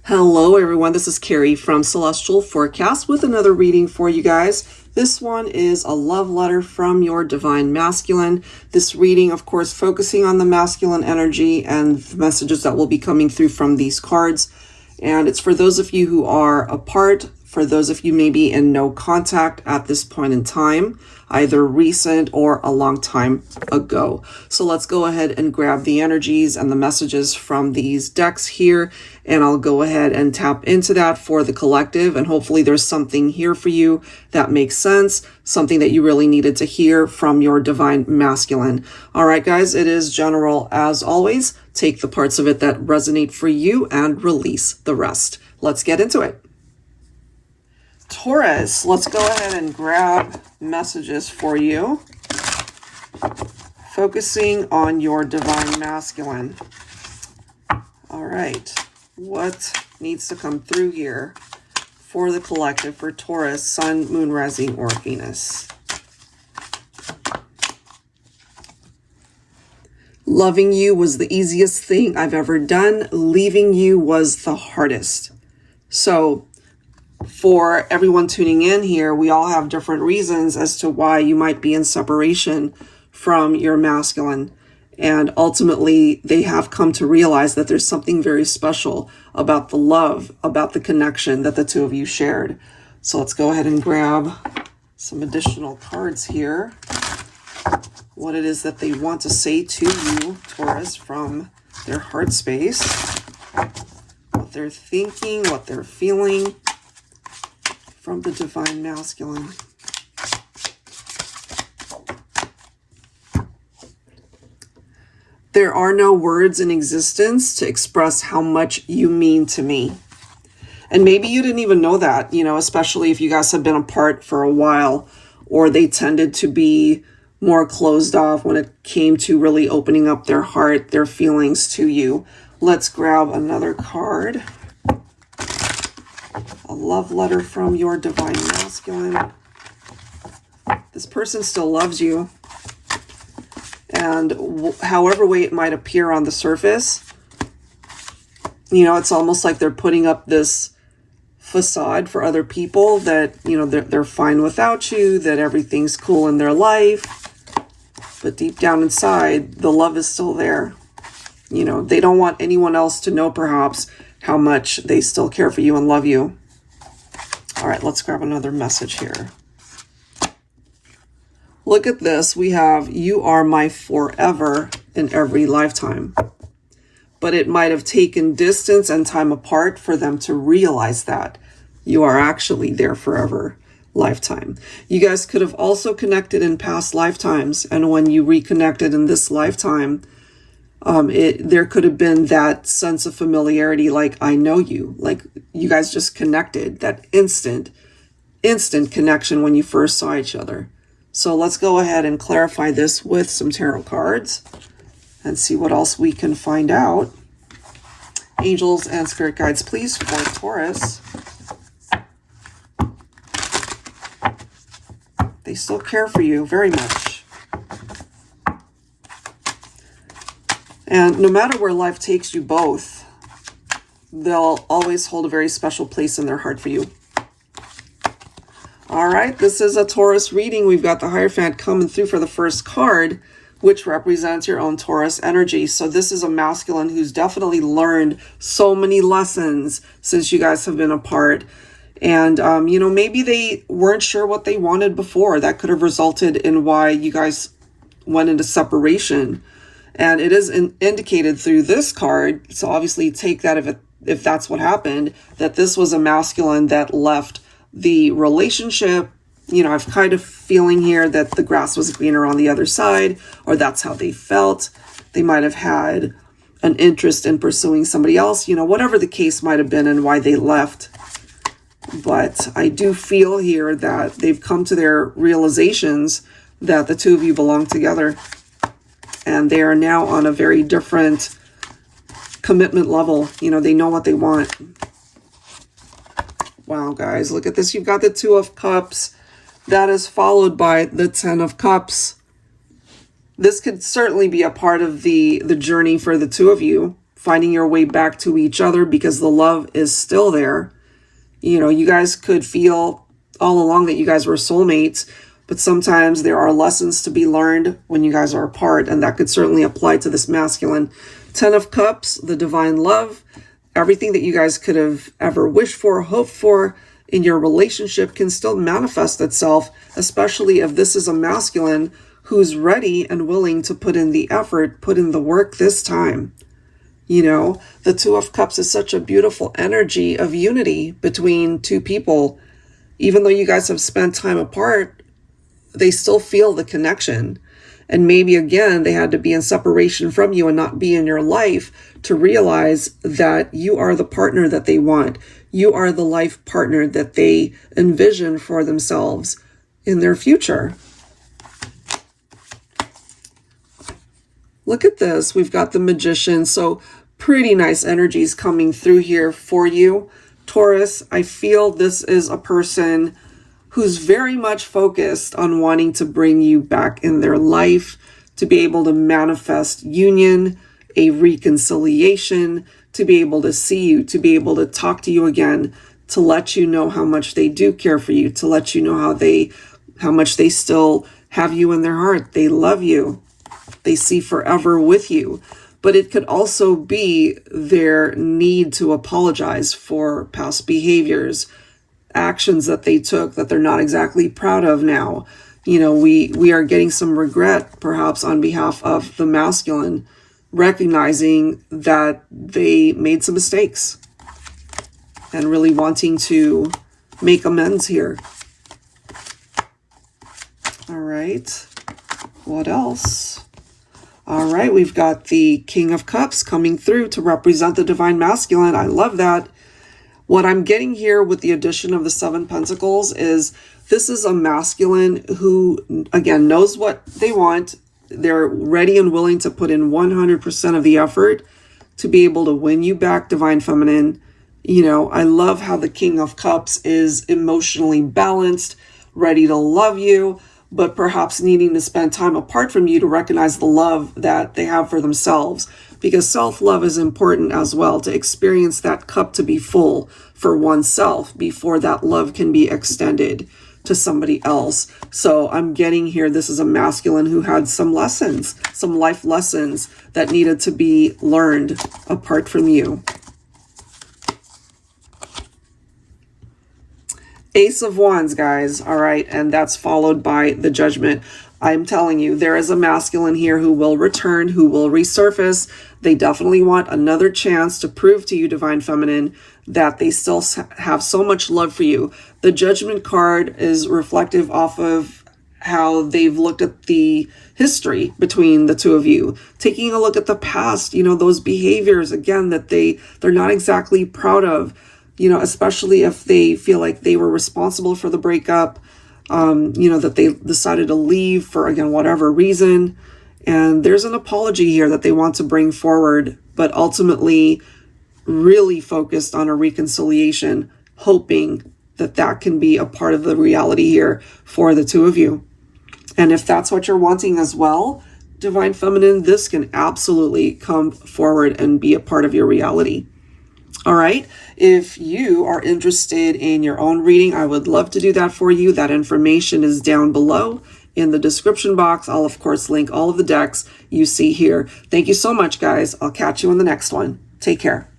Hello everyone, this is Carrie from Celestial Forecast with another reading for you guys. This one is a love letter from your divine masculine. This reading, of course, focusing on the masculine energy and the messages that will be coming through from these cards. And it's for those of you who are apart, for those of you maybe in no contact at this point in time, either recent or a long time ago. So let's go ahead and grab the energies and the messages from these decks here, and I'll go ahead and tap into that for the collective, and hopefully there's something here for you that makes sense, something that you really needed to hear from your divine masculine. All right, guys, it is general as always. Take the parts of it that resonate for you and release the rest. Let's get into it. Taurus, let's go ahead and grab messages for you, focusing on your divine masculine. All right, what needs to come through here for the collective for Taurus, Sun, Moon, Rising, or Venus? Loving you was the easiest thing I've ever done. Leaving you was the hardest. So for everyone tuning in here, we all have different reasons as to why you might be in separation from your masculine. And ultimately, they have come to realize that there's something very special about the love, about the connection that the two of you shared. So let's go ahead and grab some additional cards here. What it is that they want to say to you, Taurus, from their heart space. What they're thinking, what they're feeling from the divine masculine. There are no words in existence to express how much you mean to me. And maybe you didn't even know that, especially if you guys have been apart for a while, or they tended to be more closed off when it came to really opening up their heart, their feelings to you. Let's grab another card. A love letter from your divine masculine. This person still loves you. And however way it might appear on the surface, it's almost like they're putting up this facade for other people that, they're fine without you, that everything's cool in their life. But deep down inside, the love is still there. They don't want anyone else to know perhaps how much they still care for you and love you. All right, let's grab another message here. Look at this. We have, you are my forever in every lifetime. But it might have taken distance and time apart for them to realize that you are actually their forever lifetime. You guys could have also connected in past lifetimes. And when you reconnected in this lifetime, there could have been that sense of familiarity, like, I know you, like you guys just connected, that instant connection when you first saw each other. So let's go ahead and clarify this with some tarot cards and see what else we can find out. Angels and spirit guides, please, for Taurus. They still care for you very much. And no matter where life takes you both, they'll always hold a very special place in their heart for you. All right, this is a Taurus reading. We've got the Hierophant coming through for the first card, which represents your own Taurus energy. So this is a masculine who's definitely learned so many lessons since you guys have been apart. And, maybe they weren't sure what they wanted before. That could have resulted in why you guys went into separation. And it is indicated through this card, so obviously take that if that's what happened, that this was a masculine that left the relationship. I've kind of feeling here that the grass was greener on the other side, or that's how they felt. They might have had an interest in pursuing somebody else, whatever the case might have been and why they left. But I do feel here that they've come to their realizations that the two of you belong together. And they are now on a very different commitment level. They know what they want. Wow, guys, look at this. You've got the Two of Cups. That is followed by the Ten of Cups. This could certainly be a part of the journey for the two of you. finding your way back to each other because the love is still there. You know, you guys could feel all along that you guys were soulmates, but sometimes there are lessons to be learned when you guys are apart, and that could certainly apply to this masculine. 10 of Cups, the divine love, everything that you guys could have ever wished for, hoped for in your relationship can still manifest itself, especially if this is a masculine who's ready and willing to put in the effort, put in the work this time. You know, the 2 of Cups is such a beautiful energy of unity between two people. Even though you guys have spent time apart, they still feel the connection. And maybe, again, they had to be in separation from you and not be in your life to realize that you are the partner that they want. You are the life partner that they envision for themselves in their future. Look at this. We've got the Magician. So pretty nice energies coming through here for you. Taurus, I feel this is a person who's very much focused on wanting to bring you back in their life, to be able to manifest union, a reconciliation, to be able to see you, to be able to talk to you again, to let you know how much they do care for you, to let you know how much they still have you in their heart. They love you. They see forever with you. But it could also be their need to apologize for past behaviors, actions that they took that they're not exactly proud of now. You know, we are getting some regret perhaps on behalf of the masculine, recognizing that they made some mistakes and really wanting to make amends here. All right. What else? All right, we've got the King of Cups coming through to represent the divine masculine. I love that. What I'm getting here with the addition of the 7 Pentacles is this is a masculine who, again, knows what they want. They're ready and willing to put in 100% of the effort to be able to win you back, divine feminine. You know, I love how the King of Cups is emotionally balanced, ready to love you, but perhaps needing to spend time apart from you to recognize the love that they have for themselves. Because self-love is important as well, to experience that cup to be full for oneself before that love can be extended to somebody else. So I'm getting here, this is a masculine who had some lessons, some life lessons that needed to be learned apart from you. Ace of Wands, guys. All right, and that's followed by the Judgment. I'm telling you, there is a masculine here who will return, who will resurface. They definitely want another chance to prove to you, divine feminine, that they still have so much love for you. The Judgment card is reflective off of how they've looked at the history between the two of you, taking a look at the past, you know, those behaviors, again, that they're not exactly proud of, you know, especially if they feel like they were responsible for the breakup, you know, that they decided to leave for, again, whatever reason. And there's an apology here that they want to bring forward, but ultimately really focused on a reconciliation, hoping that that can be a part of the reality here for the two of you. And if that's what you're wanting as well, divine feminine, this can absolutely come forward and be a part of your reality. All right. If you are interested in your own reading, I would love to do that for you. That information is down below in the description box. I'll, of course, link all of the decks you see here. Thank you so much, guys. I'll catch you in the next one. Take care.